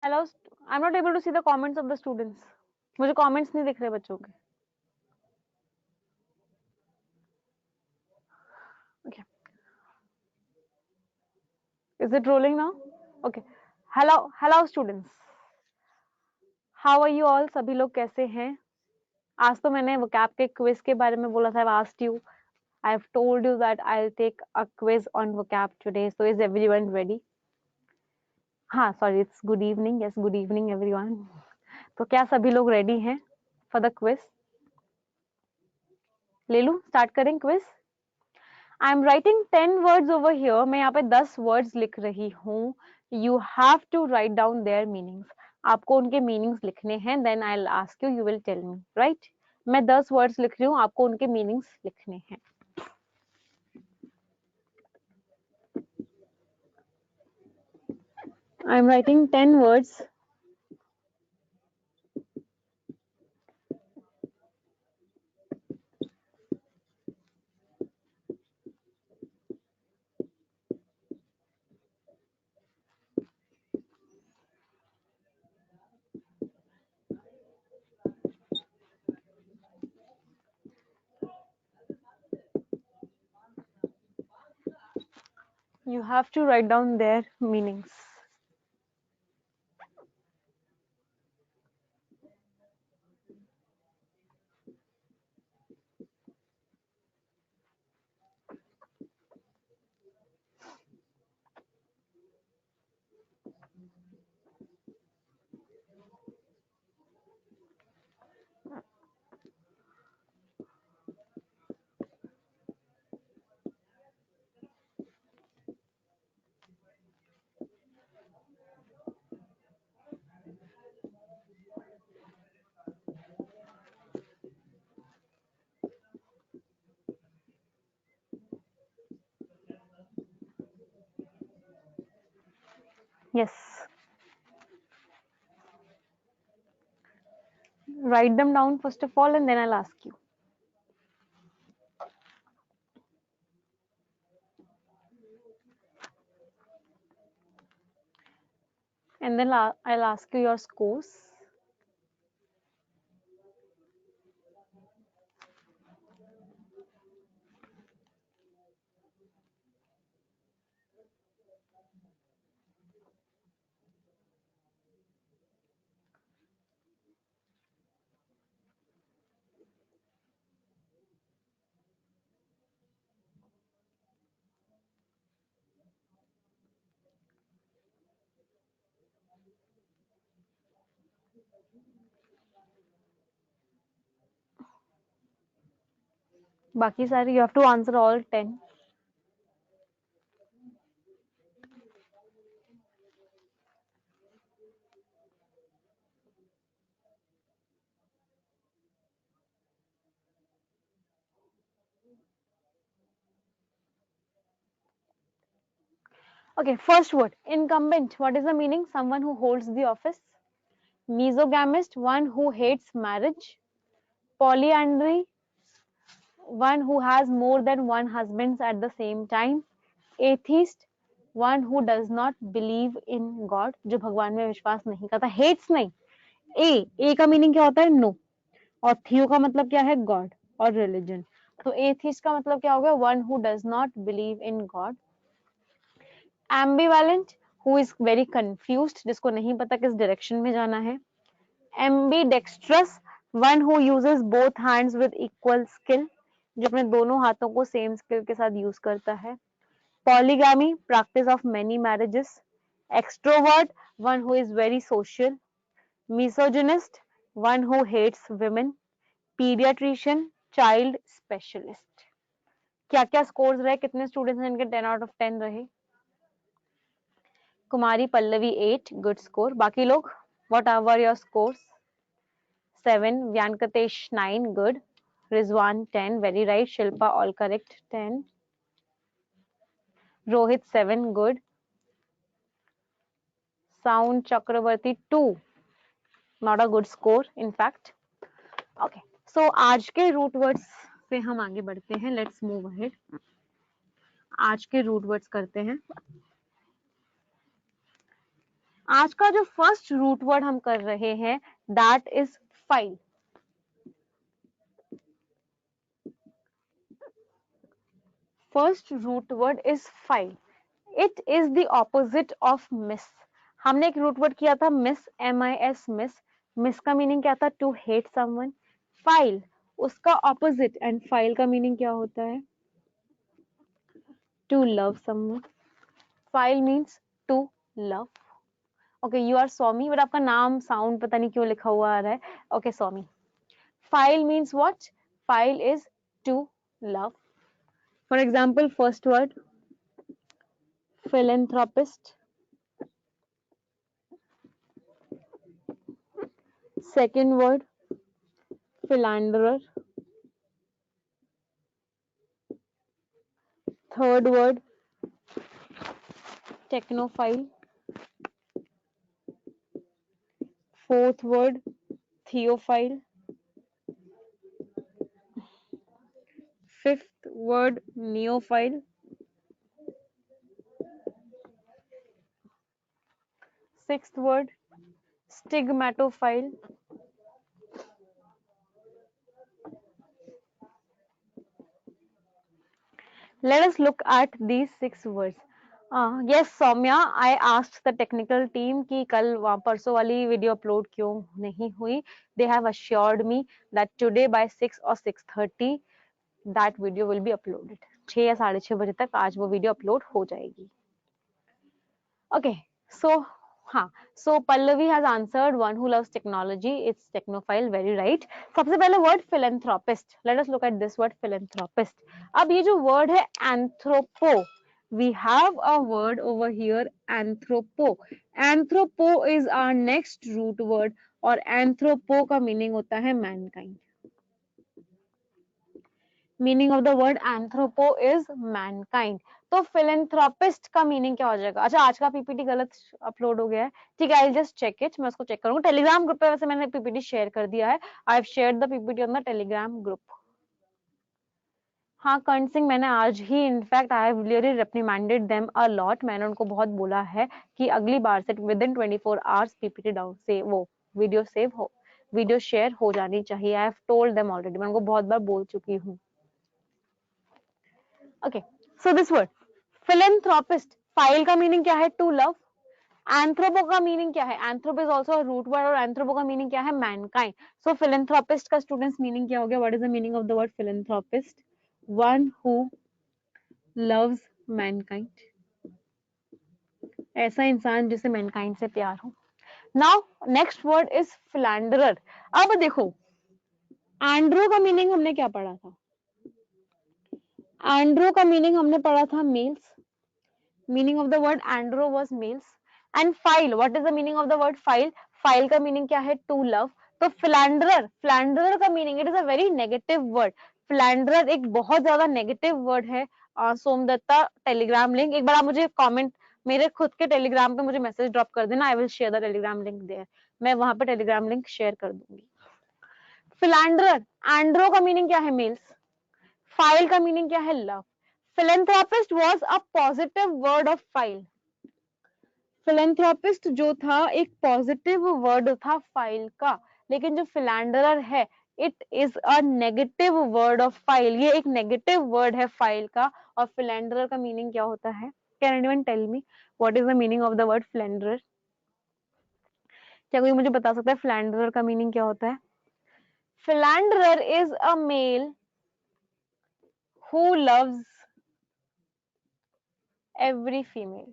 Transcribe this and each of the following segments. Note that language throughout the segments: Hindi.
Hello, I am not able to see the comments of the students. मुझे कमेंट्स नहीं दिख रहे बच्चों के. Okay, is it rolling now? Okay. Hello hello students, how are you all? सभी लोग कैसे हैं? आज तो मैंने वोकैब के क्विज के बारे में बोला था. I asked you, I have told you that I will take a quiz on vocab today. So is everyone ready? हाँ, sorry, it's good evening. Yes, good evening everyone. तो क्या सभी लोग रेडी हैं फॉर द क्विज? ले लूं, स्टार्ट करें quiz. I am writing 10 words over here. मैं यहाँ पे 10 वर्ड्स लिख रही हूँ. You have to write down their meanings. आपको उनके मीनिंग्स लिखने हैं. Then I will ask you, you will tell me. Right? मैं 10 वर्ड्स लिख रही हूँ, आपको उनके मीनिंग्स लिखने हैं. आई am writing 10 words. You have to write down their meanings. Yes. Write them down first of all, and then I'll ask you. And then I'll ask you your scores. बाकी सारे you have to answer all 10. Okay, first word, incumbent. What is the meaning? Someone who holds the office. Mesogamist, one who hates marriage. Polyandry, one who has more than one husband at the same time. Atheist, one who does not believe in God, जो भगवान में विश्वास नहीं करता. Hates नहीं. A का मीनिंग क्या होता है? No. और थियो का मतलब क्या है? God और religion. तो atheist का मतलब क्या हो गया? One who does not believe in God. Ambivalent, who is very confused, जिसको नहीं पता किस डायरेक्शन में जाना है. Ambidextrous, one who uses both hands with equal skill, जो अपने दोनों हाथों को सेम स्किल के साथ यूज करता है. Polygamy, practice of many marriages. Extrovert, one who is very social. Misogynist, one who hates women. Pediatrician, child specialist. क्या क्या स्कोर्स रहे? कितने स्टूडेंट्स हैं इनके 10 आउट ऑफ 10 रहे? Kumari Pallavi 8, good score. बाकी लोग, what are your scores? 7. Vyankatesh 9, good. Rizwan 10, very right. Shilpa, all correct, 10. Rohit 7, good. Sound Chakravarti 2, not a good score in fact. Okay, so आज के रूट वर्ड्स से हम आगे बढ़ते हैं. Let's move ahead. आज के रूट वर्ड्स करते हैं. आज का जो फर्स्ट रूट वर्ड हम कर रहे हैं that is phile. First root word is phile. It is the opposite of mis. हमने एक रूट वर्ड किया था मिस, MIS, मिस। मिस का मीनिंग क्या था? To hate someone. फाइल उसका ऑपोजिट, एंड फाइल का मीनिंग क्या होता है? To love someone. Phile means to love. Okay, you are Saumi, but आपका नाम साउंड पता नहीं क्यों लिखा हुआ आ रहा है। Okay, Saumi. Phile means what? Phile is to love. For example, first word philanthropist, second word philanderer, third word technophile, fourth word theophile, fifth word neophile, sixth word stigmatophile, let us look at these 6 words. Yes, Soumya, I asked the technical team कि कल परसों वाली वीडियो अपलोड क्यों नहीं हुई. They have assured me that today by 6 or 6:30 that video will be uploaded. 6 या 6:30 बजे तक आज वो वीडियो अपलोड हो जाएगी. Okay, so so Pallavi has answered one who loves technology. It's technophile, very right. सबसे पहले word philanthropist. Let us look at this word philanthropist. अब ये जो word है anthropo, we have a word over here anthropo. Anthropo is our next root word और anthropo का meaning होता है mankind. Meaning of the word anthropo is Mankind. तो फिलेंथ्रोपिस्ट का मीनिंग क्या हो जाएगा? अच्छा, आज का पीपीटी गलत अपलोड हो गया है. ठीक है, आई जस्ट चेक इट. मैं उसको चेक करूंगा. टेलीग्राम ग्रुप पे वैसे मैंने पीपीटी शेयर कर दिया है. I have shared the PPT on the Telegram group. हाँ, कर्ण सिंह, मैंने आज ही in fact I have really reprimanded them a lot. मैंने उनको बहुत बोला है कि अगली बार से within 24 hours PPT down से वो वीडियो सेव हो, वीडियो शेयर हो जानी चाहिए. I have told them already. मैं उनको बहुत बार बोल चुकी हूँ. Okay, so this word philanthropist, phil का मीनिंग क्या है? To love. एंथ्रोपो का मीनिंग क्या है? Anthrop is also root word और एंथ्रोपो का मीनिंग क्या है? मैनकाइंड. सो philanthropist का स्टूडेंट्स मीनिंग क्या हो गया? What is the meaning of the word philanthropist? One who loves mankind. ऐसा इंसान जिसे मैनकाइंड से प्यार हो. Now next word is philanderer. अब देखो, एंड्रो का मीनिंग हमने क्या पढ़ा था? एंड्रो का मीनिंग हमने पढ़ा था mails. Meaning of the word andro was males. And file, what is the meaning of the word file? File का meaning क्या है? To love. तो philanderer, philanderer का meaning, it is a very negative word. philanderer एक बहुत ज्यादा negative word है. सोमदत्ता टेलीग्राम लिंक, एक बार आप मुझे कमेंट मेरे खुद के टेलीग्राम पे मुझे मैसेज ड्रॉप कर देना. I will share the Telegram link there. मैं वहां पे टेलीग्राम लिंक शेयर कर दूंगी. philanderer, andro का meaning क्या है? मेल्स. फाइल का मीनिंग क्या है? Love. philanthropist was a positive word of file. philanthropist जो था एक पॉजिटिव वर्ड था फाइल का, लेकिन जो philanderer है it is a negative word of file. ये एक नेगेटिव वर्ड है फाइल का. और philanderer का मीनिंग क्या होता है? Can anyone tell me what is the meaning of the word philanderer? क्या कोई मुझे बता सकता है philanderer का मीनिंग क्या होता है? philanderer is a male who loves every female.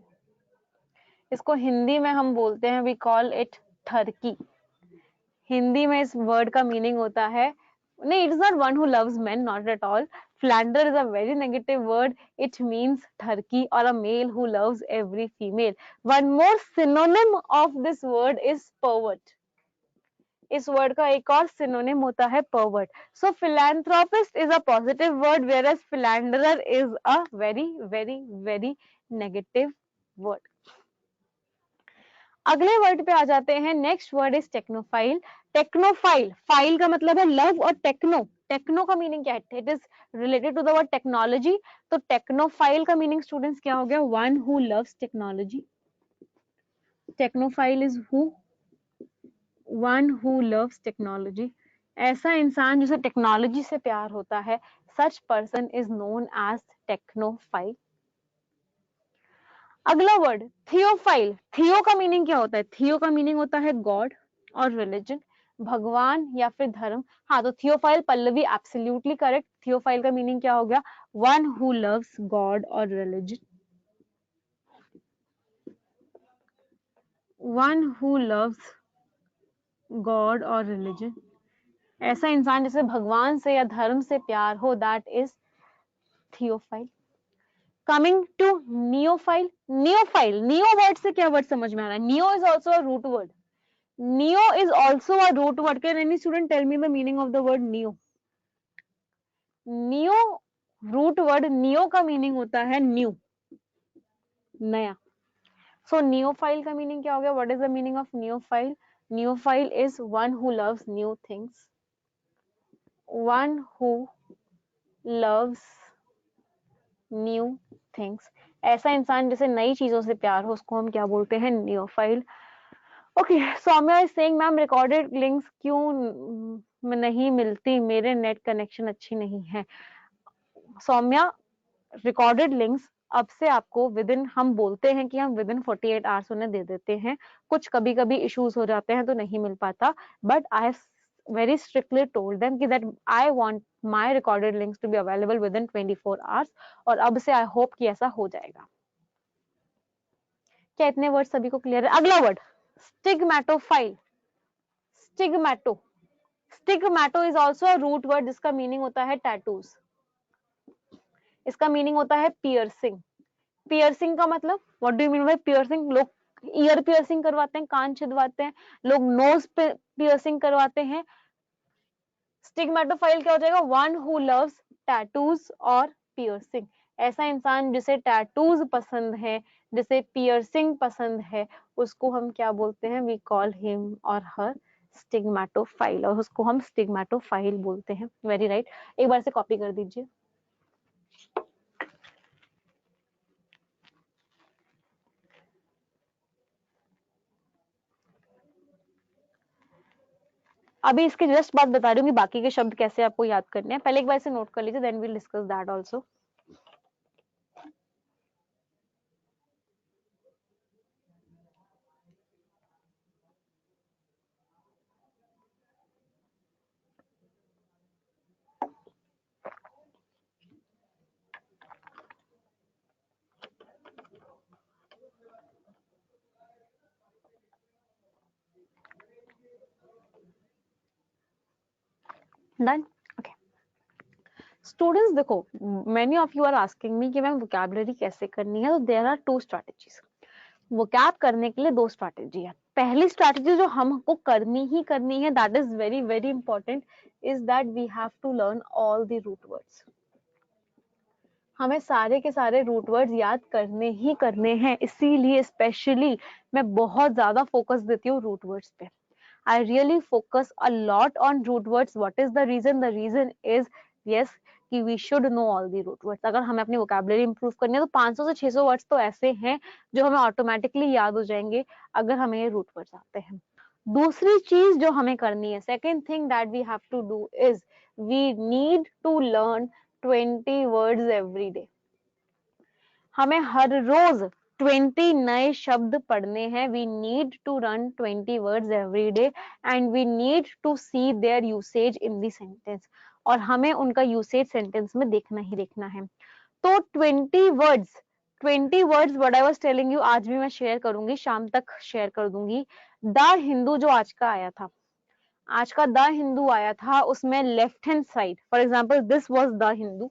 इसको हिंदी में हम बोलते हैं, वी कॉल इट ठरकी. हिंदी में इस वर्ड का मीनिंग होता है, नहीं, it is not one who loves main, not at all. philanderer is a very negative word. It means ठरकी or a male who loves every female. One more synonym of this word is pervert. इस वर्ड का एक और सिनोनिम होता है pervert. So philanthropist is a positive word whereas philanderer is a very very very negative word. अगले वर्ड पे आ जाते हैं. Next word is technophile. Technophile, phile का मतलब है लव और टेक्नो. टेक्नो का मीनिंग क्या है? It is related to the word technology. तो टेक्नोफाइल का मीनिंग स्टूडेंट्स क्या हो गया? One who loves technology. Technophile is who? One who loves technology. ऐसा इंसान जिसे टेक्नोलॉजी से प्यार होता है, such person is known as technophile. अगला वर्ड थियोफाइल। थियो का मीनिंग क्या होता है? थियो का मीनिंग होता है गॉड और रिलीजन, भगवान या फिर धर्म। हाँ, तो theophile Pallavi absolutely correct. Theophile का मीनिंग क्या हो गया? वन हु लव्स गॉड और religion. One who loves God और रिलीजन, ऐसा इंसान जिसे भगवान से या धर्म से प्यार हो, that is theophile. Coming to neophile. Neophile, neo word से क्या वर्ड समझ में आ रहा है? Neo is also a root word. Neo is also a root word. Can any student tell me the meaning of the word neo? Neo root word, neo का मीनिंग होता है न्यू, नया। सो नियोफाइल का मीनिंग क्या हो गया? What is the meaning of neophile? Neophile is one who loves new things, one who loves new things. ऐसा इंसान जिसे नई चीजों से प्यार हो, उसको हम क्या बोलते हैं? Neophile. Okay, Saumya is saying ma'am recorded links क्यों नहीं मिलती? मेरे नेट कनेक्शन अच्छी नहीं है। सौम्या, रिकॉर्डेड लिंक्स अब से आपको विद इन, हम बोलते हैं कि हम विद इन 48 आवर्स उन्हें दे देते हैं। कुछ कभी कभी इश्यूज हो जाते हैं तो नहीं मिल पाता, but I have very strictly told them कि that I want my recorded links to be available within 24 hours, और अब से I hope कि ऐसा हो जाएगा। क्या इतने वर्ड सभी को क्लियर है? अगला word stigmatophile. Stigmato, stigmato is also a root word जिसका मीनिंग होता है टैटूज। इसका मीनिंग होता है पियर्सिंग। पियर्सिंग का मतलब, what do you mean by piercing? लोग ईयर पियर्सिंग करवाते हैं, कान छिदवाते हैं, लोग नोज पे पियर्सिंग करवाते हैं। स्टिग्मेटोफाइल क्या हो जाएगा? वन हु लव्स टैटूज और पियर्सिंग। ऐसा इंसान जिसे टैटूज पसंद है, जिसे पियर्सिंग पसंद है, उसको हम क्या बोलते हैं? वी कॉल हिम और हर स्टिग्मेटोफाइल, और उसको हम स्टिग्मेटोफाइल बोलते हैं। Very right. एक बार से कॉपी कर दीजिए। अभी इसके जस्ट बात बता रही हूँ कि बाकी के शब्द कैसे आपको याद करने हैं। पहले एक बार इसे नोट कर लीजिए, then we'll discuss that also. Done. Okay students, देखो many of you are asking me कि मैम वोकैबुलरी कैसे करनी है। तो there are two strategies. Vocab करने के लिए दो स्ट्रैटेजी है। पहली स्ट्रैटेजी जो हमको करनी ही करनी है, that is very very important, is that we have to learn all the root words. हमें सारे के सारे रूट वर्ड्स याद करने ही करने हैं। इसीलिए स्पेशली मैं बहुत ज्यादा फोकस देती हूँ रूट वर्ड्स पे। I really focus a lot on root words. What is the reason? The reason is yes कि we should know all the root words. अगर हमें अपनी vocabulary improve करनी है तो 500 से 600 words तो ऐसे हैं जो हमें automatically याद हो जाएंगे अगर हमें ये root words आते हैं। दूसरी चीज जो हमें करनी है, second thing that we have to do is we need to learn 20 words every day. हमें हर रोज 20 नए शब्द पढ़ने हैं। We need to run 20 words every day and we need to see their usage in the sentence, और हमें उनका यूसेज सेंटेंस में देखना ही देखना है। तो 20 words, 20 words what I was telling you, आज भी मैं शेयर करूंगी, शाम तक शेयर कर दूंगी। द हिंदू जो आज का आया था, आज का द हिंदू आया था, उसमें left hand side, for example this was the Hindu,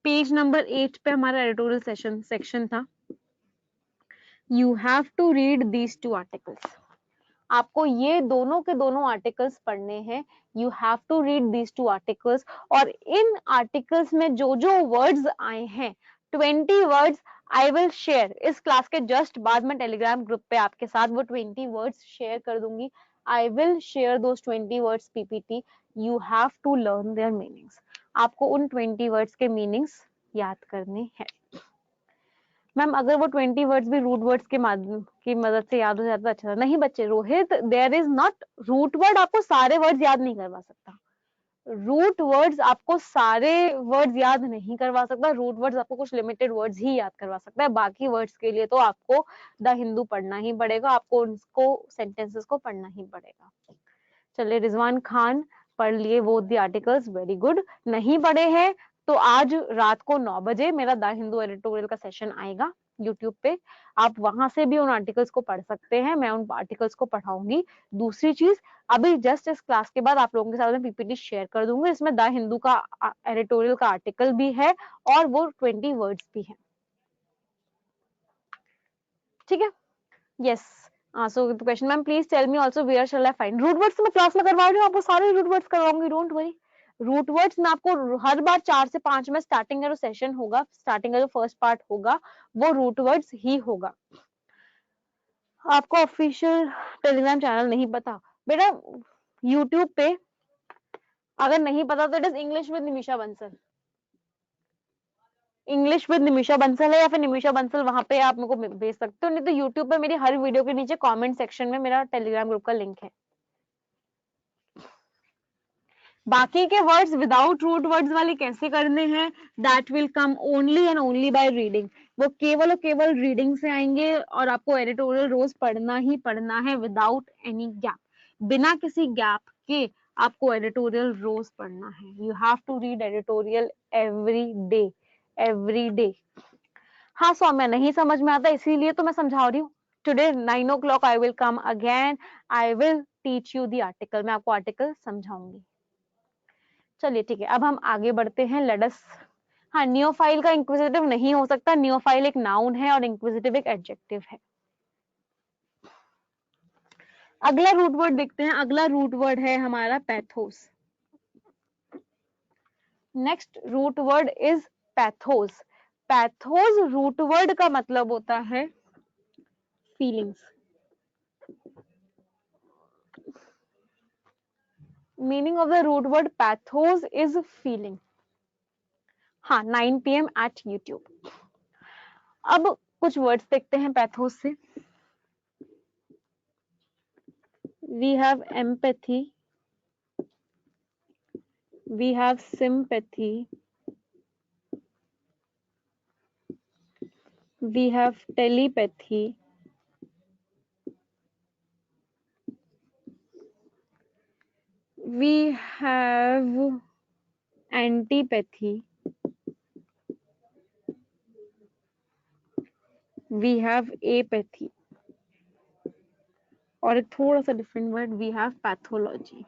page number 8 पे हमारा एडिटोरियल सेक्शन था। You have to read these two articles. आपको ये दोनों के दोनों आर्टिकल्स पढ़ने हैं। You have to read these two articles, और इन आर्टिकल्स में जो जो वर्ड्स आए हैं, 20 वर्ड्स आई विल शेयर इस क्लास के जस्ट बाद में टेलीग्राम ग्रुप पे आपके साथ वो 20 वर्ड्स शेयर कर दूंगी। I will share those 20 words PPT. You have to learn their meanings. आपको उन 20 वर्ड्स के मीनिंग्स याद करने हैं। मैम अगर वो 20 वर्ड्स भी रूट वर्ड्स के माध्यम की मदद से याद हो जाता तो अच्छा था। नहीं बच्चे, Rohit, there is not root word आपको सारे वर्ड्स याद नहीं करवा सकता। रूट वर्ड्स आपको सारे वर्ड्स याद नहीं करवा सकता। रूट वर्ड्स आपको कुछ लिमिटेड वर्ड्स ही याद करवा सकता है। बाकी वर्ड्स के लिए तो आपको द हिंदू पढ़ना ही पड़ेगा, आपको उनको सेंटेंसेस को पढ़ना ही पड़ेगा। चलिए, रिजवान खान पढ़ लिए वो द आर्टिकल्स, वेरी गुड। नहीं पढ़े हैं तो आज रात को 9 बजे मेरा द हिंदू एडिटोरियल का सेशन आएगा यूट्यूब पे, आप वहां से भी उन आर्टिकल्स को पढ़ सकते हैं, मैं उन आर्टिकल्स को पढ़ाऊंगी। दूसरी चीज, अभी जस्ट इस क्लास के बाद आप लोगों के साथ में पीपीटी शेयर कर दूंगी, इसमें द हिंदू का एडिटोरियल का आर्टिकल भी है और वो 20 वर्ड्स भी है। ठीक है, yes. So the question, ma'am please tell me also where shall I find root words. मैं क्लास में करवा रही हूँ, आपको सारे रूट वर्ड्स करवाऊंगी, डोंट वरी। रूट वर्ड्स में आपको हर बार 4 से 5 में स्टार्टिंग का जो सेशन होगा, स्टार्टिंग का जो फर्स्ट पार्ट होगा, वो रूट वर्ड्स ही होगा। आपको ऑफिशियल टेलीग्राम चैनल नहीं पता बेटा, यूट्यूब पे अगर नहीं पता तो it is English with Nimisha Bansal, English with Nimisha Bansal है, या फिर निमिषा बंसल वहां पे आप मेरे को भेज सकते हो, नहीं तो यूट्यूब पे मेरी हर वीडियो के नीचे कमेंट सेक्शन में मेरा टेलीग्राम ग्रुप का लिंक है। बाकी के वर्ड्स विदाउट रूट वर्ड्स वाले कैसे करने हैं, that will come only and only by reading. वो केवल और केवल रीडिंग से आएंगे और आपको एडिटोरियल रोज पढ़ना ही पढ़ना है विदाउट एनी गैप, बिना किसी गैप के आपको एडिटोरियल रोज पढ़ना है। You have to read editorial every day, every day. हाँ सौम्या, नहीं समझ में आता इसीलिए तो मैं समझा रही हूँ। Today 9 o'clock I will come again, I will teach you the article, मैं आपको आर्टिकल समझाऊंगी। चलिए ठीक है, अब हम आगे बढ़ते हैं, लेट अस। हाँ, नियोफाइल का इंक्विजिटिव नहीं हो सकता, नियोफाइल एक नाउन है और इंक्विजिटिव एक एडजेक्टिव है। अगला रूट वर्ड देखते हैं, अगला रूट वर्ड है हमारा pathos. Next root word is pathos. Pathos root word का मतलब होता है feelings. Meaning of the root word pathos is feeling. हाँ, 9 PM एट यूट्यूब। अब कुछ वर्ड्स देखते हैं पैथोस से। We have empathy, we have sympathy, we have telepathy, we have antipathy, we have apathy, और एक थोड़ा सा different word, we have pathology.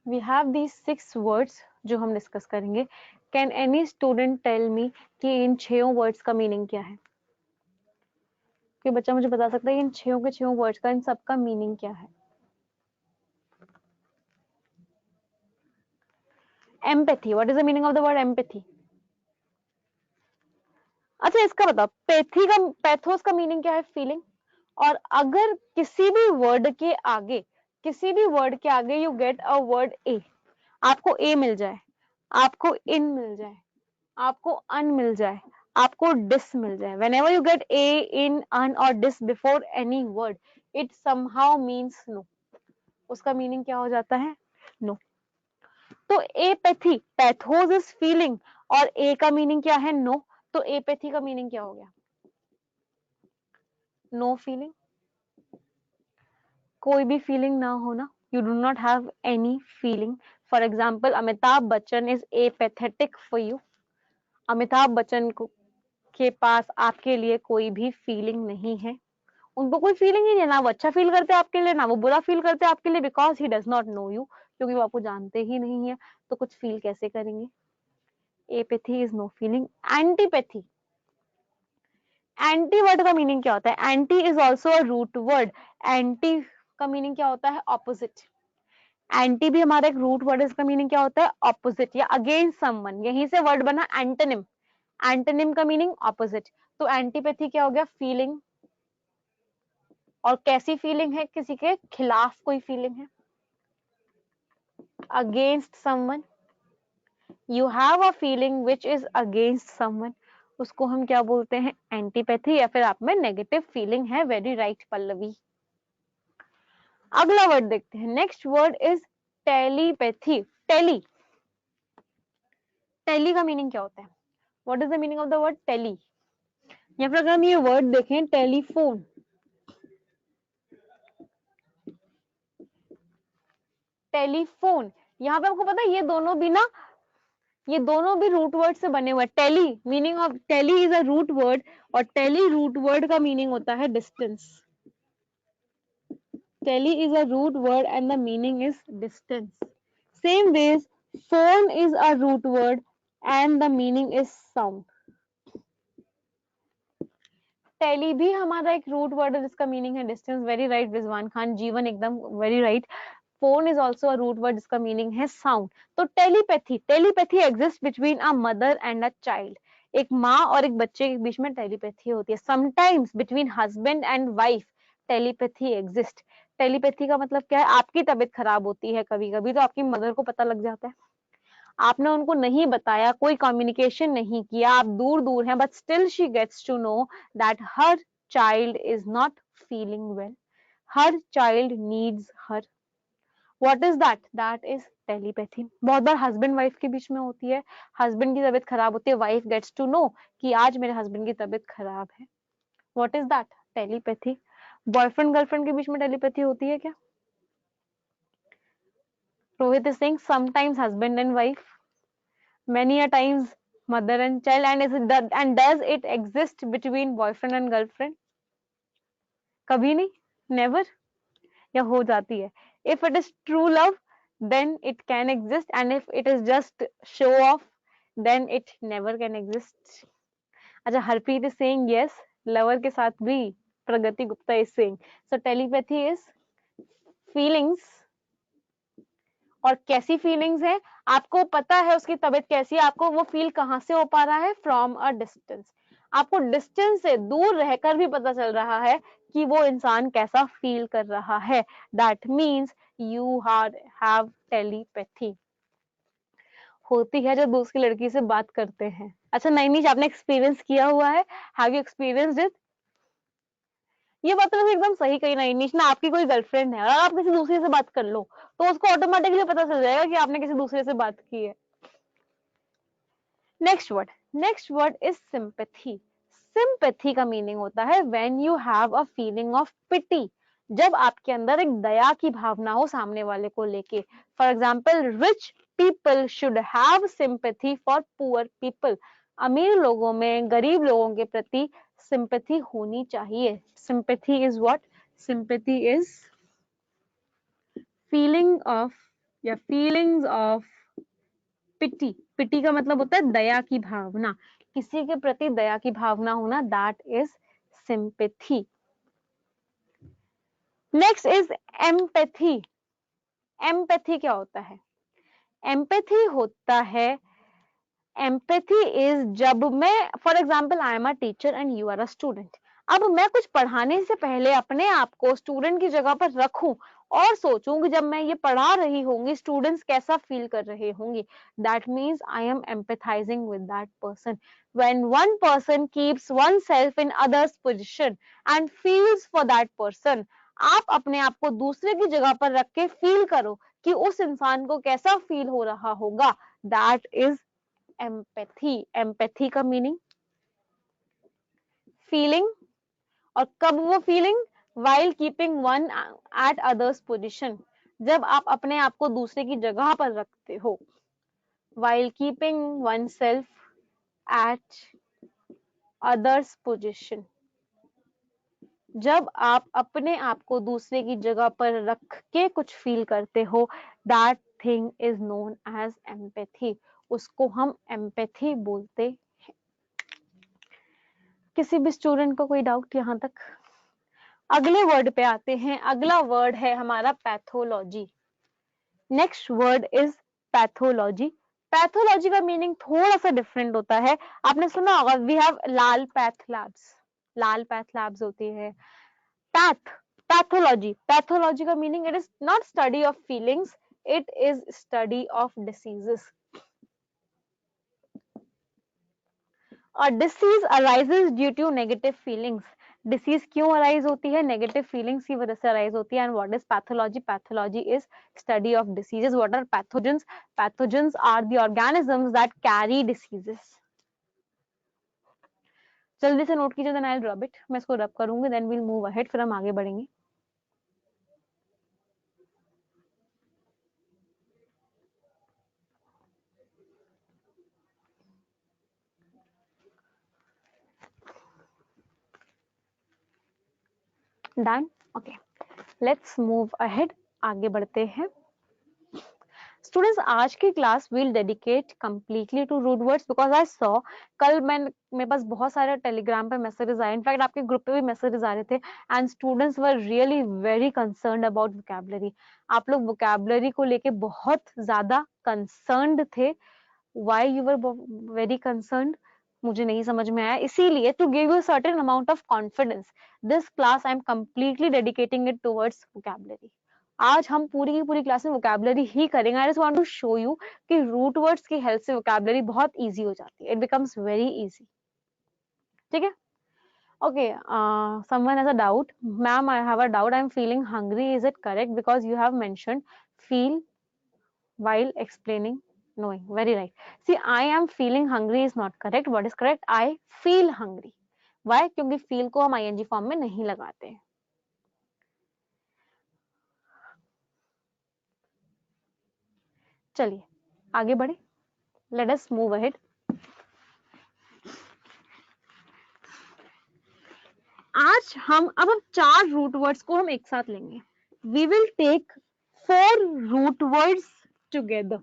We have these 6 words जो हम डिस्कस करेंगे। Can any student tell me कि इन 6 वर्ड्स का मीनिंग क्या है? कोई बच्चा मुझे बता सकता है इन 6 के 6 वर्ड्स का, इन सबका मीनिंग क्या है? Empathy, what is the meaning of the word empathy? अच्छा इसका बताओ, पैथी का, पैथोस का मीनिंग क्या है? फीलिंग। और अगर किसी भी वर्ड के आगे, किसी भी वर्ड के आगे you get a word a, आपको ए मिल जाए, आपको इन मिल जाए, आपको अन मिल जाए, आपको डिस मिल जाए, whenever you get a, in, un और dis before any word, it somehow means no। उसका मीनिंग क्या हो जाता है? नो। तो एपैथी, पैथोस इज फीलिंग, और ए का मीनिंग क्या है? नो। तो एपैथी का मीनिंग क्या हो गया? No feeling. कोई भी फीलिंग ना होना, you do not have any feeling. For example, Amitabh Bachchan is apathetic for you. Amitabh Bachchan को के पास आपके लिए कोई भी फीलिंग नहीं है, उनको कोई फीलिंग ही नहीं है, ना वो अच्छा फील करते आपके लिए, ना वो बुरा फील करते आपके लिए, because he does not know you, क्योंकि वो आपको जानते ही नहीं है, तो कुछ फील कैसे करेंगे? Apathy is no feeling. Antipathy, anti word का मीनिंग क्या होता है? Anti is also a root word. Anti का मीनिंग क्या होता है? ऑपोजिट। एंटी भी हमारा एक रूट वर्ड है, इसका मीनिंग क्या होता है? ऑपोजिट या अगेंस्ट समवन, यहीं से वर्ड बना एंटोनिम। एंटोनिम का मीनिंग ऑपोजिट। तो एंटीपैथी क्या हो गया? फीलिंग। और कैसी फीलिंग है? किसी के खिलाफ कोई फीलिंग है, against someone. You have a feeling which is against someone, उसको हम क्या बोलते हैं? एंटीपैथी, या फिर आप में नेगेटिव फीलिंग है। Very right Pallavi. अगला वर्ड देखते हैं। Next word is telepathy. Tele, tele का मीनिंग क्या होता है? What is the meaning of the word tele? या फिर अगर हम ये वर्ड देखें टेलीफोन, टेलीफोन, यहाँ पे आपको पता है ये दोनों भी रूट वर्ड से बने हुए। Tele, meaning of tele is a root word, और टेली रूट वर्ड का मीनिंग होता है distance. Tele is a root word and the meaning is distance. Same ways phone is a root word and the meaning is sound. Tele भी हमारा एक रूट वर्ड है जिसका मीनिंग है distance. Very right Rizwan Khan, Jeevan एकदम very right. Phone is also a root word जिसका मीनिंग है साउंड। तो telepathy, telepathy exist between a mother and a child. एक माँ और एक बच्चे के बीच में टेलीपैथी होती है। Sometimes between husband and wife telepathy exist. Telepathy का मतलब क्या है? आपकी तबीयत खराब होती है कभी कभी, तो आपकी मदर को पता लग जाता है, आपने उनको नहीं बताया, कोई कम्युनिकेशन नहीं किया, आप दूर दूर हैं, but still she gets to know that her child is not feeling well, her child needs her. What is that? That is telepathy. बहुत बार हस्बैंड वाइफ के बीच में होती है, हस्बैंड की तबीयत खराब होती है, वाइफ गेट्स टू नो कि आज मेरे हस्बैंड की तबीयत खराब है। What is that? Telepathy. Boyfriend girlfriend के बीच में टेलीपैथी होती है क्या? Rohit is saying sometimes husband and wife, many a times mother and child, and is it and does it exist between boyfriend and girlfriend? कभी नहीं, never, या हो जाती है? If it is true love then it can exist, and if it is just show off then it never can exist. अच्छा, Harpreet is saying yes, lover के साथ भी प्रगति Gupta is saying, so telepathy is feelings। और कैसी फीलिंग्स है? आपको पता है उसकी तबीयत कैसी है, आपको वो फील कहाँ से हो पा रहा है? From a distance. आपको डिस्टेंस से, दूर रहकर भी पता चल रहा है कि वो इंसान कैसा फील कर रहा है। That means you have telepathy. होती है जब दूसरी लड़की से बात करते हैं। अच्छा नैनीश, आपने एक्सपीरियंस किया हुआ है? Have you experienced it? ये बात तो एकदम सही कही नैनीश ना, आपकी कोई गर्लफ्रेंड है और आप किसी दूसरे से बात कर लो तो उसको ऑटोमेटिकली पता चल जाएगा कि आपने किसी दूसरे से बात की है। Next word is sympathy. Sympathy का मीनिंग होता है when you have a feeling of pity, जब आपके अंदर एक दया की भावना हो सामने वाले को लेके। For example, rich people should have sympathy for poor people. अमीर लोगों में गरीब लोगों के प्रति सिंपैथी होनी चाहिए। Sympathy is what? Sympathy is feeling of या फीलिंग्स ऑफ पिटी। पिटी का मतलब होता है दया की भावना, किसी के प्रति दया की भावना होना, that is sympathy. Next is empathy. Empathy क्या होता है? एम्पैथी होता है, एम्पैथी इज जब मैं, for example I am a teacher and you are a student, अब मैं कुछ पढ़ाने से पहले अपने आप को स्टूडेंट की जगह पर रखूं और सोचूं कि जब मैं ये पढ़ा रही होंगी स्टूडेंट्स कैसा फील कर रहे होंगे। That means I am empathising with that person. When one person keeps one self in others position and feels for that person, आप अपने आप को दूसरे की जगह पर रख के फील करो कि उस इंसान को कैसा फील हो रहा होगा। That is empathy. एम्पैथी का मीनिंग फीलिंग, और कब वो feeling? While keeping one at others position, जब आप अपने आप को दूसरे की जगह पर रखते हो। While keeping one self at others position, जब आप अपने आप को दूसरे की जगह पर रख के कुछ फील करते हो, that thing is known as empathy. उसको हम एम्पैथी बोलते हैं। किसी भी स्टूडेंट को कोई डाउट यहाँ तक? अगले वर्ड पे आते हैं। अगला वर्ड है हमारा pathology. Next word is pathology. Pathology का मीनिंग थोड़ा सा डिफरेंट होता है। आपने सुना होगा we have Lal path labs, Lal path labs होती है। पैथ, पैथोलॉजी, पैथोलॉजी का meaning it is not study of feelings, it is study of diseases. Disease arises due to negative feelings. Disease क्यों अराइज होती है? नेगेटिव फीलिंग्स की वजह से अराइज होती है। And what is pathology? Pathology is study of diseases. What are pathogens? Pathogens are the organisms that carry diseases. जल्दी से नोट कीजिए, then I will rub it. मैं इसको रब करूंगी, देन वील मूव अहेड, फिर हम आगे बढ़ेंगे। Done, okay, let's move ahead, आगे बढ़ते हैं। स्टूडेंट्स, आज की class will dedicate completely to root words because I saw कल मेरे पास बहुत सारे टेलीग्राम पे मैसेजेस आए, इनफैक्ट आपके ग्रुप पे भी मैसेजेस आ रहे थे and students were really very concerned about vocabulary. आप लोग वोकैबुलरी को लेके बहुत ज्यादा कंसर्न्ड थे। Why you were very concerned मुझे नहीं समझ में आया, इसीलिए to give you certain amount of confidence this class I am completely dedicating it towards vocabulary. आज हम पूरी की पूरी क्लास में वोकैबुलरी ही करेंगे। I just want to show you कि रूट वर्ड्स की हेल्प से वोकैबुलरी बहुत इजी हो जाती है, इट बिकम्स वेरी इजी। ठीक है, okay, someone has a doubt, ma'am I have a doubt, I am feeling hungry, is it correct? Because you have mentioned feel while explaining knowing. Very right. See, I am feeling hungry is not correct. What is correct? I feel hungry. Why? क्योंकि feel को हम ing फॉर्म में नहीं लगाते हैं। चलिए आगे बढ़े, let us move ahead. आज अब 4 रूट वर्ड्स को हम एक साथ लेंगे। We will take 4 root words together.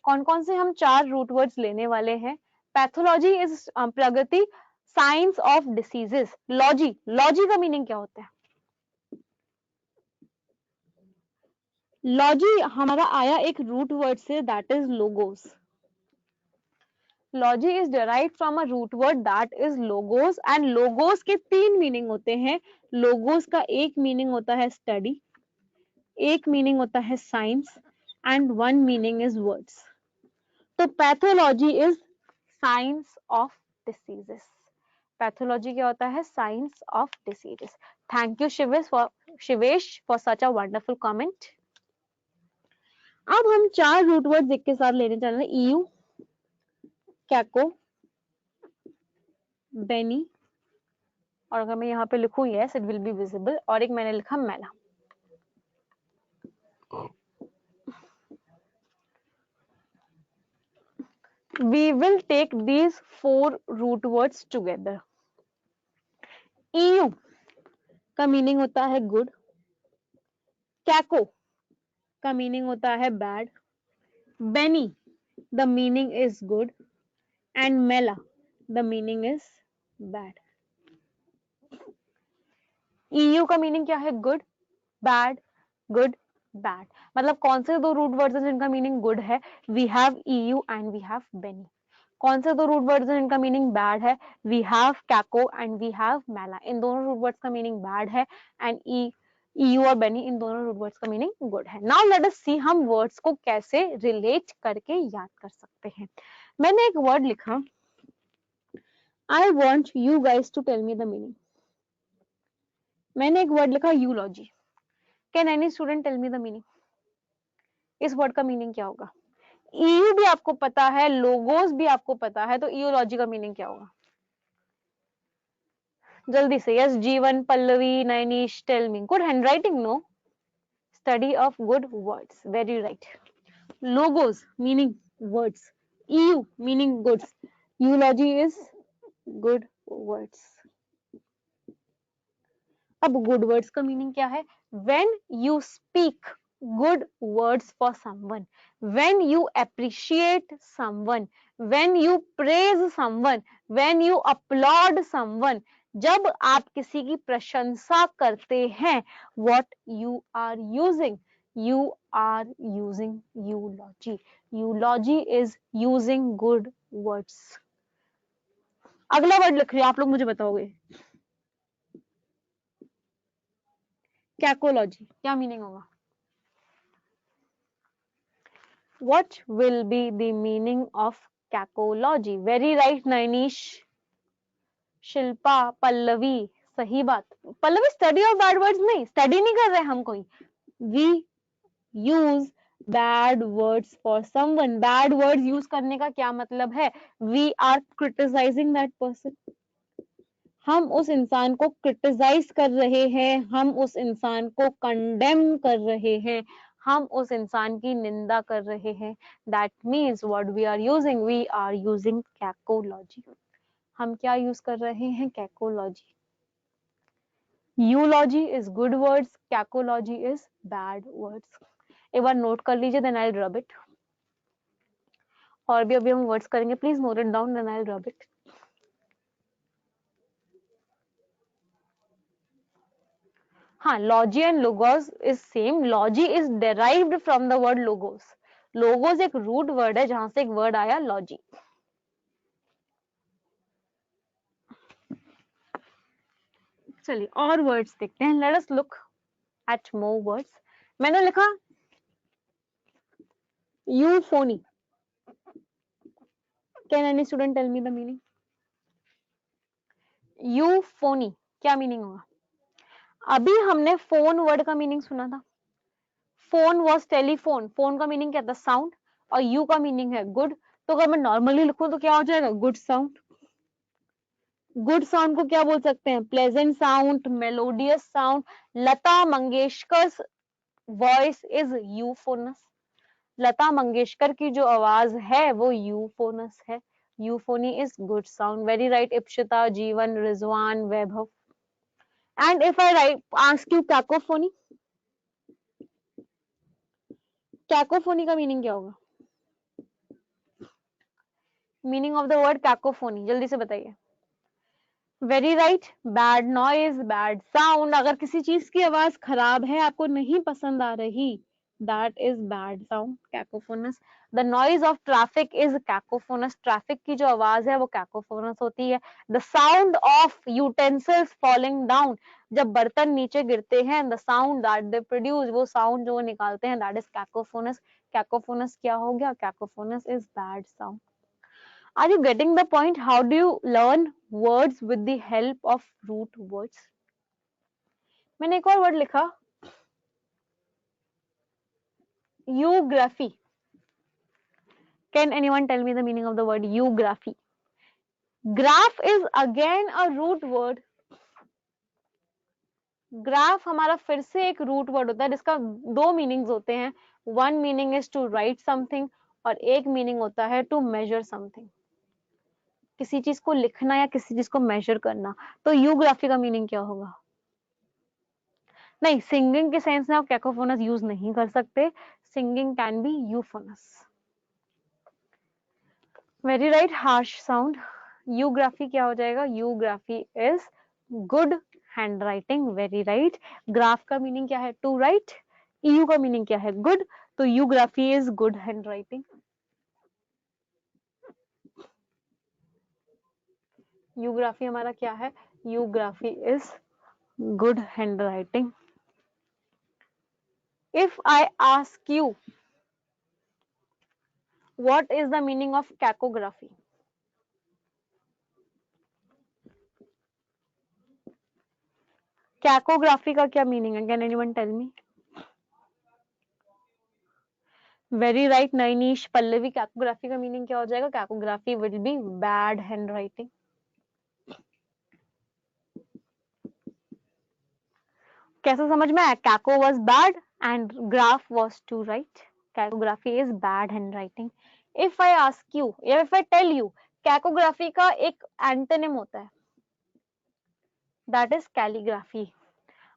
कौन कौन से हम 4 रूट वर्ड्स लेने वाले हैं? Pathology is Pragati, science of diseases. Logy, logy का मीनिंग क्या होता है? लॉजी हमारा आया एक रूट वर्ड से, that is logos. Logy is derived from a root word that is logos and logos के 3 मीनिंग होते हैं। लोगोस का एक मीनिंग होता है स्टडी, एक मीनिंग होता है science and 1 meaning is words. तो pathology is science of diseases. Pathology क्या होता है? Science of diseases. Thank you Shivesh for such a wonderful comment. अब हम 4 रूट वर्ड्स एक के साथ लेने चल रहे हैं। ईयू, कैको, बेनी, और अगर मैं यहाँ पे लिखूं yes it will be visible, और एक मैंने लिखा मैला। We will take these 4 root words together. EU का मीनिंग होता है गुड, कैको का मीनिंग होता है bad, bene the meaning is good and mala the meaning is bad. EU का मीनिंग क्या है? Good, bad, good, bad. मतलब कौन से 2 रूट वर्ड्स हैं जिनका मीनिंग गुड है? We have EU and we have bene. कौन से 2 रूट वर्ड्स हैं जिनका मीनिंग बैड है? We have caco and we have mala. इन दोनों रूट वर्ड्स का मीनिंग बैड है एंड EU और बेनी इन दोनों रूट वर्ड्स का मीनिंग गुड है। नाउ लेट अस सी हम वर्ड्स को कैसे रिलेट करके याद कर सकते हैं। मैंने एक वर्ड लिखा, I want you guys to tell me the meaning. मैंने एक वर्ड लिखा eulogy. Can any student tell me the meaning? इस वर्ड का मीनिंग क्या होगा? EU भी आपको पता है, लोगोस भी आपको पता है, तो ईयोलॉजी का मीनिंग क्या होगा? जल्दी से yes, Jeevan, Pallavi, Nainish, tell me. Good handwriting, no? Study of good words, very right. Logos meaning words, EU meaning goods, eulogy is good words. अब गुड वर्ड्स का मीनिंग क्या है? When you speak good words for someone, when you appreciate someone, when you praise someone, when you applaud someone, जब आप किसी की प्रशंसा करते हैं, what you are using? You are using eulogy. Eulogy is using good words. अगला वर्ड लिख रही हूं, आप लोग मुझे बताओगे कैकोलॉजी क्या मीनिंग होगा? What will be the meaning of cacology. Very right Nainish, Shilpa, Pallavi, सही बात। Pallavi study of bad words नहीं, स्टडी नहीं कर रहे हम कोई। We use bad words for someone. Bad words use करने का क्या मतलब है? We are criticising that person. हम उस इंसान को क्रिटिसाइज कर रहे हैं, हम उस इंसान को कंडेम कर रहे हैं, हम उस इंसान की निंदा कर रहे हैं। That means what we are using, we are using cacology. हम क्या यूज कर रहे हैं? Cacology. Eulogy is good words, cacology is bad words. एक बार नोट कर लीजिए, then I will rub it. और भी अभी हम वर्ड्स करेंगे, please note it down, then I will rub it. हाँ, logy and logos is same. Logy is derived from the word logos. Logos एक रूट वर्ड है जहां से एक वर्ड आया लॉजी। चलिए और वर्ड्स देखते हैं। Let us look at more words. मैंने लिखा euphony. Can any student tell me the meaning? Euphony क्या मीनिंग होगा? अभी हमने फोन वर्ड का मीनिंग सुना था। Phone was telephone. फोन का मीनिंग क्या था? साउंड। और यू का मीनिंग है गुड। तो अगर मैं नॉर्मली लिखूं तो क्या हो जाएगा? Good sound. गुड साउंड को क्या बोल सकते हैं? Pleasant sound, melodious sound. Lata Mangeshkar voice is euphonous. Lata Mangeshkar की जो आवाज है वो यूफोनस है। Euphony is good sound. Very right Ipshita, Jeevan, Rizwan, Vaibhav. And if I write ask you cacophony, cacophony का मीनिंग क्या होगा? Meaning of the word cacophony जल्दी से बताइए। Very right, bad noise, bad sound. अगर किसी चीज की आवाज खराब है, आपको नहीं पसंद आ रही, that is bad sound, cacophonous. The noise of traffic is cacophonous. Traffic की जो आवाज है वो कैकोफोनस होती है। The sound of utensils falling down, जब बर्तन नीचे गिरते हैं, the sound that they produce, वो साउंड जो वो निकालते हैं, दैट इज कैकोफोनस। कैकोफोनस क्या हो गया? Cacophonous is bad sound. Are you getting the point? How do you learn words with the help of root words? मैंने एक और वर्ड लिखा eugraphy. Can anyone tell me the meaning of the word eugraphy? Graph is again a root word. Graph हमारा फिर से एक रूट वर्ड होता है जिसका दो मीनिंग्स होते हैं। One meaning is to write something और एक मीनिंग होता है टू मेजर समथिंग। किसी चीज को लिखना या किसी चीज को मेजर करना। तो यूग्राफी का मीनिंग क्या होगा? नहीं, सिंगिंग के सेंस में आप कैकोफोनस यूज नहीं कर सकते। Singing can be euphonous. Very right, harsh sound. Eugraphy क्या हो जाएगा? Eugraphy is good hand writing. Very right. Graph का मीनिंग क्या है? To write. ईयू का मीनिंग क्या है? गुड। तो eugraphy is good hand writing. Eugraphy हमारा क्या है? Eugraphy is good hand writing. If I ask you what is the meaning of cacography? Cacography का क्या मीनिंग है? Can anyone tell me? Very right Nainish, Pallavi. Cacography का मीनिंग क्या हो जाएगा? Cacography will be bad hand writing. कैसे समझ में आया? Caco was bad and graph was to write. Cacography is bad hand writing. If I ask you या if I tell you, cacography का एक एंटोनिम होता है, दैट इज कैलीग्राफी।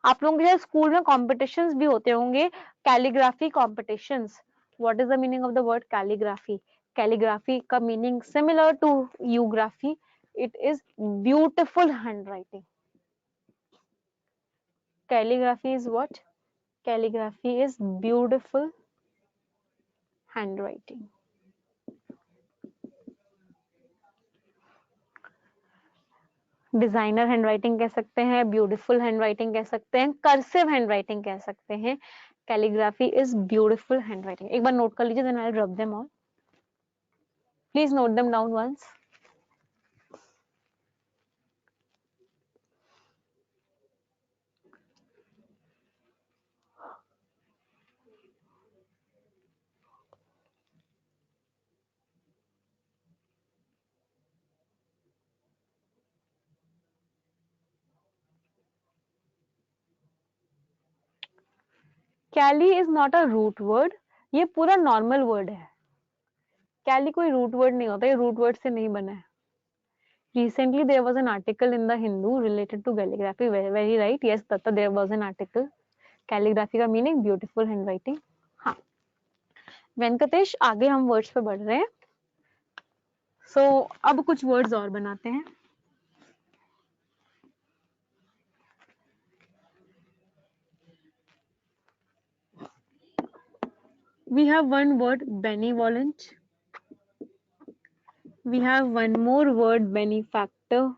आप लोगों के स्कूल में कॉम्पिटिशन्स भी होते होंगे, calligraphy competitions. What is the meaning of the word calligraphy? Calligraphy का meaning similar to eugraphy, it is beautiful handwriting. Calligraphy is what? Calligraphy is beautiful handwriting. Designer handwriting कह सकते हैं, ब्यूटीफुल हैंडराइटिंग कह सकते हैं, कर्सिव हैंडराइटिंग कह सकते हैं। Calligraphy is beautiful handwriting. एक बार नोट कर लीजिए, then I will rub them all. Please note them down once. Cali is not a root word. ये पूरा normal word है. Cali कोई root word नहीं होता, ये root word से नहीं बना है. Recently there was an article in the Hindu related to calligraphy. Very, very right. Yes, Tata, there was an article. Calligraphy का meaning beautiful handwriting. हाँ. वेंकटेश, आगे हम words पे बढ़ रहे हैं. So अब कुछ words और बनाते हैं. We have one word benevolent. We have one more word benefactor.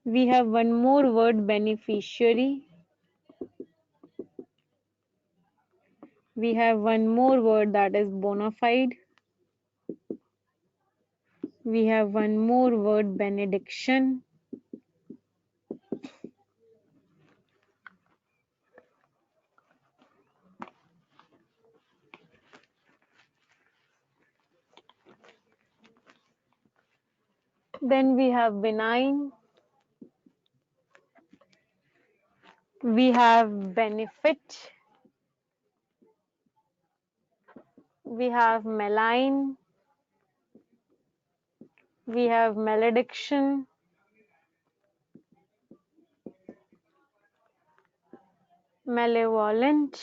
We have one more word beneficiary. We have one more word that is bona fide. We have one more word benediction. Then we have benign. We have benefit. We have malign. We have malediction. Malevolent.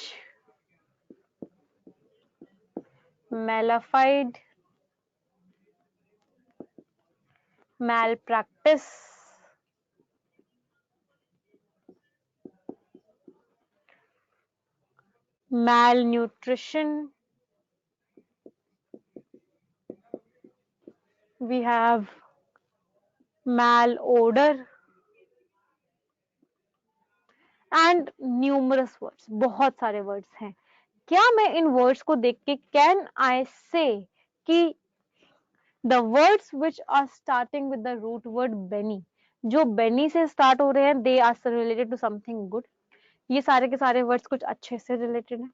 Malefied. Malpractice. Malnutrition. We have malodor and numerous words. बहुत सारे words हैं. क्या मैं इन words को देख के can I say कि the words which are starting with the root word Benny, जो Benny से start हो रहे हैं, they are related to something good. ये सारे के सारे words कुछ अच्छे से related हैं.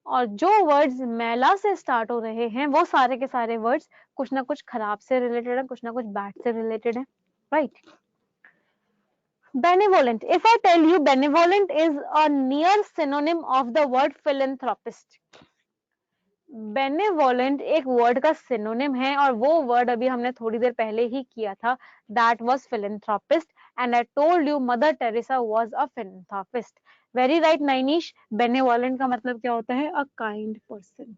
और जो वर्ड्स मैला से स्टार्ट हो रहे हैं वो सारे के सारे वर्ड्स कुछ ना कुछ खराब से रिलेटेड है, कुछ ना कुछ बैड से रिलेटेड है, right. Benevolent. If I tell you benevolent is a near synonym of the word philanthropist. Benevolent एक वर्ड का सिनोनिम है और वो वर्ड अभी हमने थोड़ी देर पहले ही किया था. That was philanthropist and I told you Mother Teresa was a philanthropist. Very right, Nainish. Benevolent का मतलब क्या होता है? A kind person.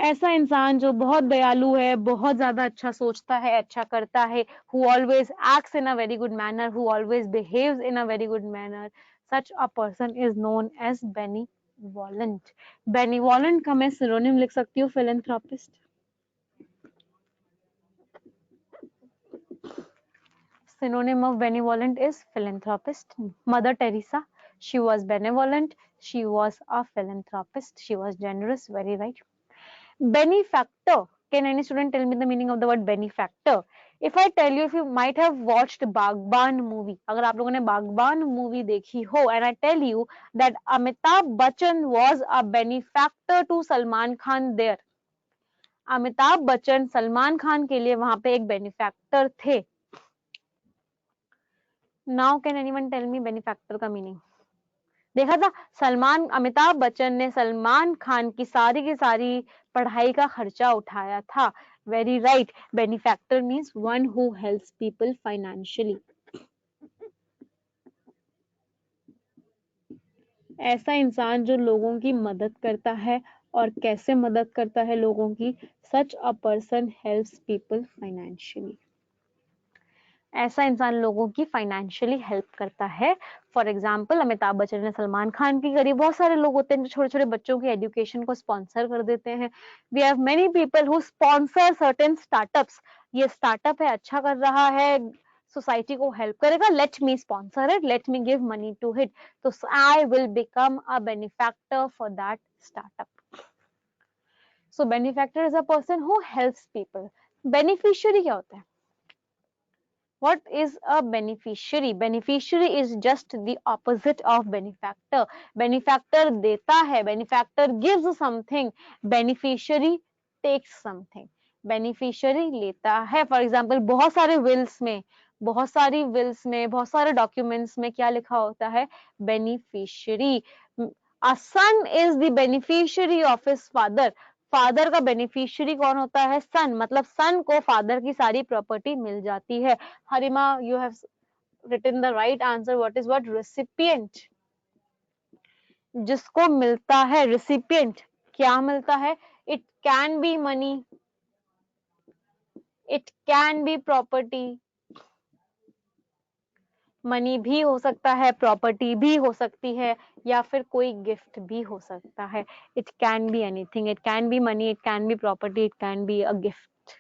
ऐसा इंसान जो बहुत दयालु है, बहुत ज्यादा अच्छा सोचता है, अच्छा करता है, who always acts in a very good manner, who always behaves in a very good manner. Such a person is known as benevolent. Benevolent का मैं सिनोनिम लिख सकती हूँ philanthropist. Synonym of benevolent is philanthropist. Mother Teresa, she was benevolent, she was a philanthropist, she was generous. Very right. Benefactor. Can any student tell me the meaning of the word benefactor? If I tell you, if you might have watched बागबान movie, अगर आप लोगों ने बागबान movie देखी हो, and I tell you that Amitabh Bachchan was a benefactor to Salman Khan there. Amitabh Bachchan Salman Khan के लिए वहां पे एक बेनिफैक्टर थे. Now can anyone tell me benefactor का meaning? देखा था, अमिताभ बच्चन ने सलमान खान की सारी पढ़ाई का खर्चा उठाया था. Very right. Benefactor means one who helps people financially. ऐसा इंसान जो लोगों की मदद करता है. और कैसे मदद करता है लोगों की? Such a person helps people financially. ऐसा इंसान लोगों की फाइनेंशियली हेल्प करता है. फॉर एग्जाम्पल अमिताभ बच्चन ने सलमान खान की करी. बहुत सारे लोग होते हैं जो छोटे छोटे बच्चों की एजुकेशन को स्पॉन्सर कर देते हैं. We have many people who sponsor certain startups. ये स्टार्टअप है, अच्छा कर रहा है, सोसाइटी को हेल्प करेगा, let me sponsor it, let me give money to it, तो I will become a benefactor for that startup. So benefactor is a person who helps people. Beneficiary क्या होता है? What is a beneficiary? Beneficiary is just the opposite of benefactor. Benefactor देता है, benefactor gives something, beneficiary takes something. Beneficiary लेता है. For example, बहुत सारे wills में, बहुत सारी wills में, बहुत सारे documents में क्या लिखा होता है? Beneficiary. A son is the beneficiary of his father. Father का बेनिफिशियरी कौन होता है? सन. मतलब सन को फादर की सारी प्रॉपर्टी मिल जाती है. Harima, you have written the right answer. What is what? Recipient. जिसको मिलता है recipient. क्या मिलता है? It can be money. It can be property. Money भी हो सकता है, प्रॉपर्टी भी हो सकती है, या फिर कोई गिफ्ट भी हो सकता है. It can be anything. It can be money, it can be property, it can be a gift.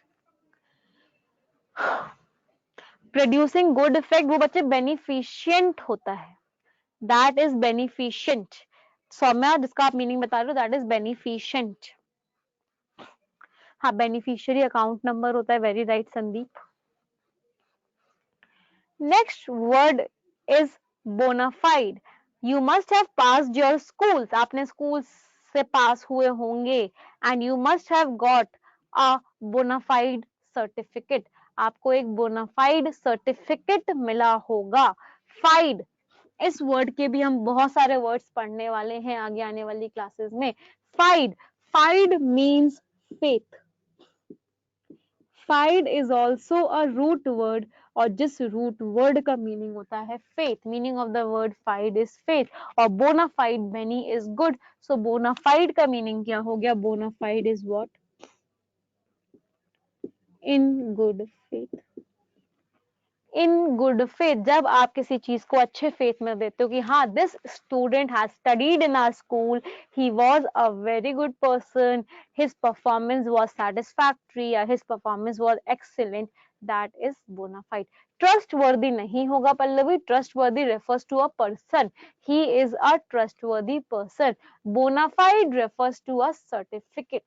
Producing good effect, वो बच्चे बेनिफिशियंट होता है. That is beneficent. सौम्या, जिसका आप मीनिंग बता रहे हो, दैट इज बेनिफिशियंट. हाँ, बेनिफिशियरी अकाउंट नंबर होता है. Very right Sandeep. Next word is bona fide. You must have passed your schools. आपने स्कूल से पास हुए होंगे. And you must have got a bona fide certificate. आपको एक बोनाफाइड सर्टिफिकेट मिला होगा. फाइड, इस वर्ड के भी हम बहुत सारे वर्ड्स पढ़ने वाले हैं आगे आने वाली क्लासेस में. Fide, fide means faith. Fide is also a root word, और जिस रूट वर्ड का मीनिंग होता है faith. Meaning of the word fide is faith. और bona fide many is good. So bona fide का मीनिंग क्या हो गया? Bona fide is what? In good faith. In good faith, जब आप किसी चीज को अच्छे फेथ में देते हो कि हाँ, this student has studied in our school, he was a very good person, his performance was satisfactory, या his performance was excellent, that is bona fide. Trustworthy नहीं होगा Pallavi. Trustworthy refers to a person. He is a trustworthy person. Bona fide refers to a certificate.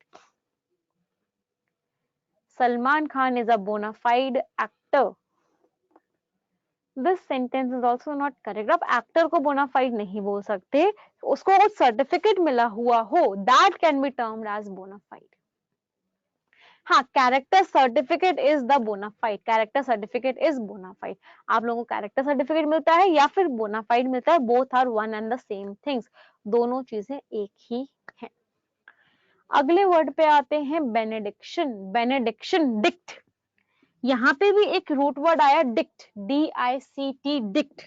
Salman Khan is a bona fide actor. This sentence is also not correct. आप एक्टर को बोनाफाइड नहीं बोल सकते. उसको कुछ सर्टिफिकेट मिला हुआ हो, that can be termed as bona fide. हाँ, character certificate is the bona fide. Character certificate is bona fide. आप लोगों को कैरेक्टर सर्टिफिकेट मिलता है या फिर बोनाफाइड मिलता है. Both are one and the same things. दोनों चीजें एक ही है. अगले वर्ड पे आते हैं बेनेडिक्शन. Benediction, dict. यहाँ पे भी एक रूट वर्ड आया dict. D-I-C-T, dict.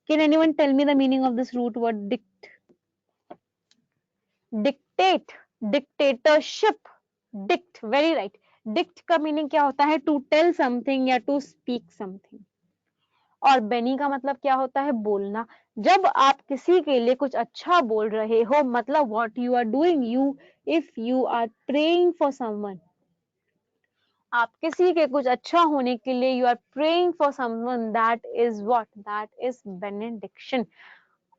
Can anyone tell me the meaning of this root word dict? Dictate, dictatorship, dict. Very right. Dict का मीनिंग क्या होता है? टू टेल समथिंग या टू स्पीक समथिंग. और बेनी का मतलब क्या होता है? बोलना. जब आप किसी के लिए कुछ अच्छा बोल रहे हो, मतलब what you are doing, you if you are praying for someone, आप किसी के कुछ अच्छा होने के लिए you are praying for someone, that is what? That is benediction.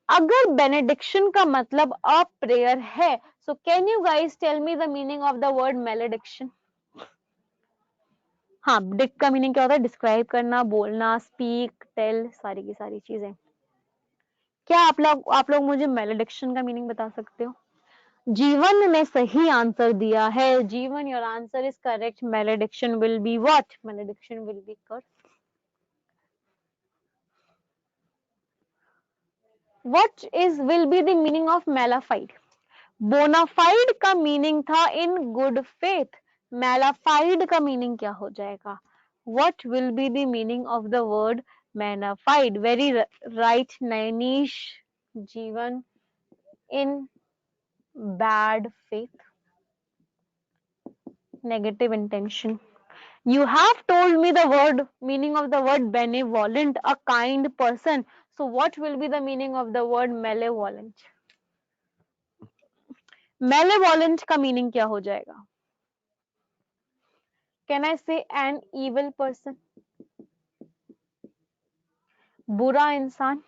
अगर बेनेडिक्शन का मतलब अ प्रेयर है, so can you guys tell me the meaning of the word malediction? हाँ, डिक्ट का मीनिंग क्या होता है? डिस्क्राइब करना, बोलना, स्पीक, टेल, सारी की सारी चीजें. क्या आप लोग मुझे मेलेडिक्शन का मीनिंग बता सकते हो? जीवन ने सही आंसर दिया है. Jeevan, your answer is correct. Malediction will be what? Malediction will be curse. What is will be the meaning of malafide? Bona fide का मीनिंग था इन गुड फेथ. मैलाफाइड का मीनिंग क्या हो जाएगा? What will be the meaning of the word mala fide? Very right, नैनीश, जीवन. In bad faith, negative intention. You have told me the word meaning of the word benevolent, a kind person. So what will be the meaning of the word malevolent? Malevolent का मीनिंग क्या हो जाएगा? Can I say an evil person? बुरा इंसान.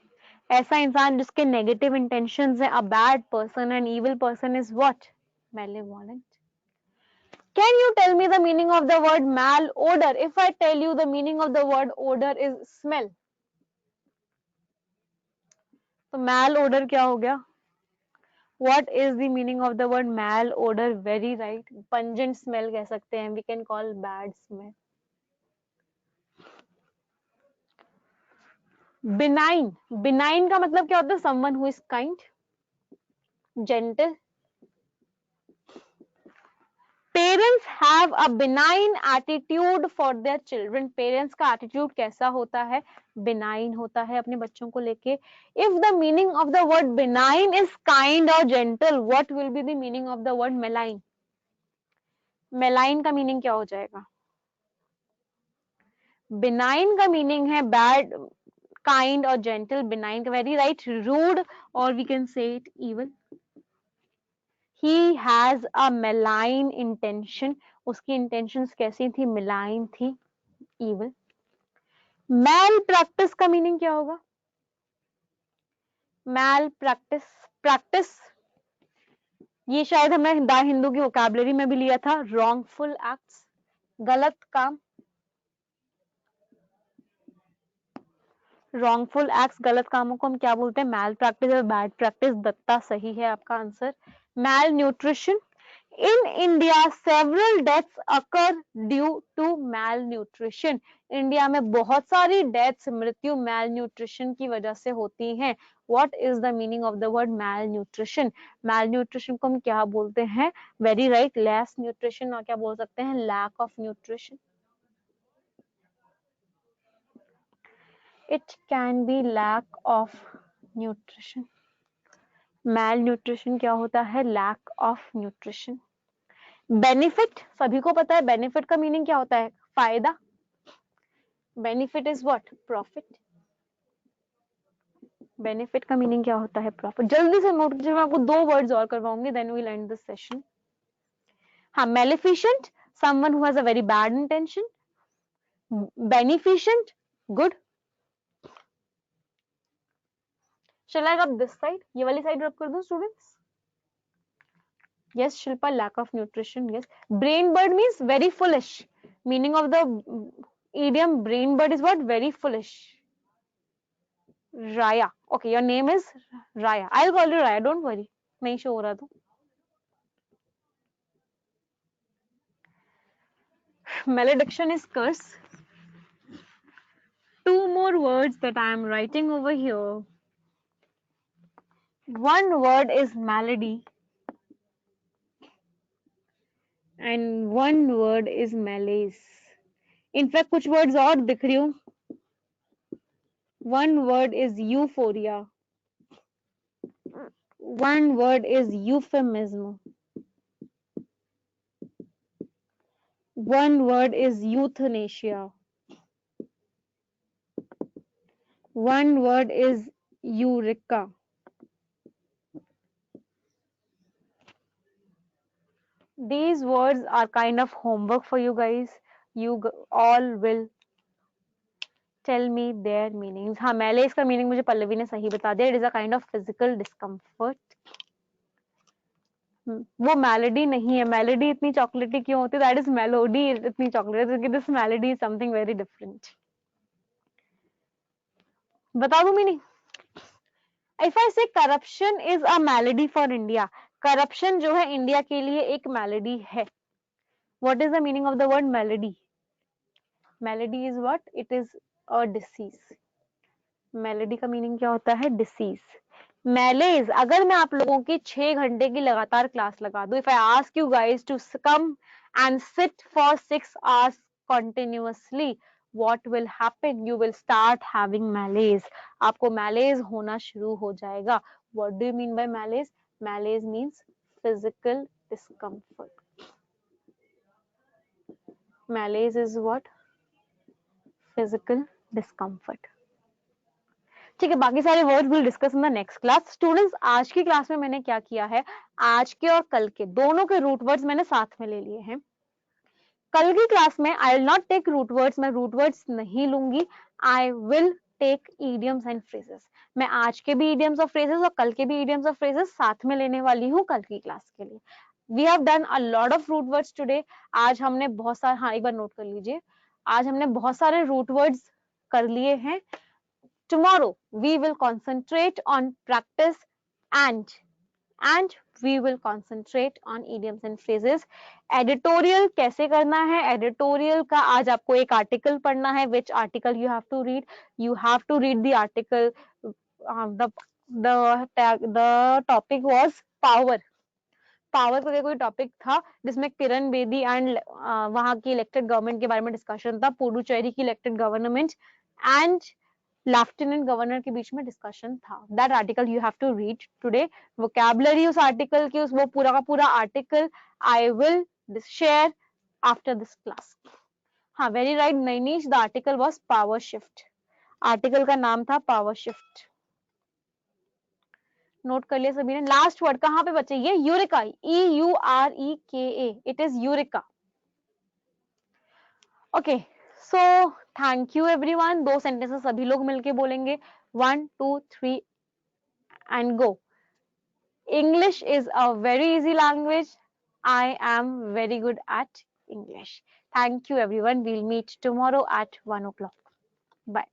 ऐसा इंसान जिसके नेगेटिव इंटेंशंस है. A bad person, an evil person is what? Malevolent. Can you tell me the meaning of the word malodor? If I tell you the meaning of the word odor is smell, तो malodor क्या हो गया? What is the meaning of the word malodor? Very right. Pungent smell कह सकते हैं. We can call bad smell. Benign. Benign का मतलब क्या होता है? Someone who is kind, gentle. Parents have a benign attitude for their children. Parents का attitude कैसा होता है? Benign होता है अपने बच्चों को लेके. If the meaning of the word benign is kind or gentle, what will be the meaning of the word malign? Malign का meaning क्या हो जाएगा? Benign का meaning है bad, kind or gentle. Benign, very right. Rude, or we can say it evil. He has a malign intention. उसकी intentions कैसी थी? Malign थी, evil. Malpractice का meaning क्या होगा? Malpractice, practice, ये शायद हमने द हिंदू की वोकैबुलरी में भी लिया था. Wrongful acts, गलत काम. Wrongful acts, गलत कामों को हम क्या बोलते हैं? Malpractice और bad practice. दत्ता सही है आपका answer. Malnutrition. In India, several deaths occur due to malnutrition. India में बहुत सारी deaths, मृत्यु malnutrition की वजह से होती हैं. What is the meaning of the word malnutrition? Malnutrition को हम क्या बोलते हैं? Very right, less nutrition, और क्या बोल सकते हैं? Lack of nutrition. It can be lack of nutrition. Malnutrition क्या होता है? Lack of nutrition. Benefit, सभी को पता है benefit का meaning क्या होता है? फायदा. Benefit is what? Profit. Benefit का meaning क्या होता है? Profit. जल्दी से नोट कीजिए, मैं आपको 2 words और करवाऊंगी, then we'll end this session. हाँ, maleficent, someone who has a very bad intention. Beneficent, good. Shall I rub this side? ये वाली side rub कर दूं students? Yes, Shilpa, lack of nutrition. Yes. Brain bird means very foolish. Meaning of the idiom brain bird is what? Very foolish. Raya. Okay, your name is Raya. I'll call you Raya. Don't worry. नहीं show हो रहा तो. Malediction is curse. 2 more words that I am writing over here. One word is malady. And one word is malaise. In fact, कुछ words और दिख रही हूँ. One word is euphoria. One word is euphemism. One word is euthanasia. One word is eureka. These words are kind of homework for you guys. You all will tell me their meanings. हाँ, malaise का meaning मुझे पल्लवी ने सही बता दिया. It is a kind of physical discomfort. वो malady नहीं है. Malady इतनी चॉकलेटी क्यों होती है? That is melody इतनी चॉकलेटी. This malady is something very different. बता दूं meaning? If I say corruption is a malady for India, corruption जो है इंडिया के लिए एक malady है. What is the meaning of the word malady? Malady is what? It is a disease. Malady का meaning क्या होता है? Disease. Malaise, अगर मैं आप लोगों की 6 घंटे की लगातार क्लास लगा दूं, if I ask you guys to come and sit for 6 hours continuously, what will happen? You will start having malaise. आपको malaise होना शुरू हो जाएगा. What do you mean by malaise? Malaise means physical discomfort. Malaise is what? Physical discomfort. ठीक है, बाकी सारे words will discuss in the next class. Students, आज की क्लास में मैंने क्या किया है? आज के और कल के दोनों के रूट वर्ड्स मैंने साथ में ले लिए हैं. कल की क्लास में I will not take root words, मैं रूट वर्ड्स नहीं लूंगी. I will take idioms and phrases. मैं आज के भी इडियम्स और फ्रेजेस और कल के भी इडियम्स और फ्रेजेस साथ में लेने वाली हूँ कल की क्लास के लिए. We have done a lot of root words today. आज हमने बहुत सारे, हाँ एक बार नोट कर लीजिए, आज हमने बहुत सारे रूट वर्ड्स कर लिए हैं। Tomorrow we will concentrate on practice and we will concentrate on idioms and phrases. Editorial कैसे करना है? Editorial का आज आपको एक article पढ़ना है. Which article you have to read? You have to read the article. The topic was power. Power करके कोई टॉपिक था जिसमें किरण बेदी एंड वहां की इलेक्टेड गवर्नमेंट के बारे में डिस्कशन था, पुडुचेरी की elected government and lieutenant governor के बीच में डिस्कशन था। That article you have to read today. Vocabulary उस आर्टिकल की, उस वो पूरा का पूरा article I will share after this class. हाँ very right Nainish, the article was power shift. Article का नाम था पावर शिफ्ट। नोट कर लिया सभी ने। लास्ट वर्ड कहां पे बचे? ये Eureka, EUREKA, it is Eureka. Okay so thank you everyone. 2 sentences सभी लोग मिलके बोलेंगे, 1 2 3 and go. English is a very easy language. I am very good at English. Thank you everyone. We'll meet tomorrow at 1 o'clock. Bye.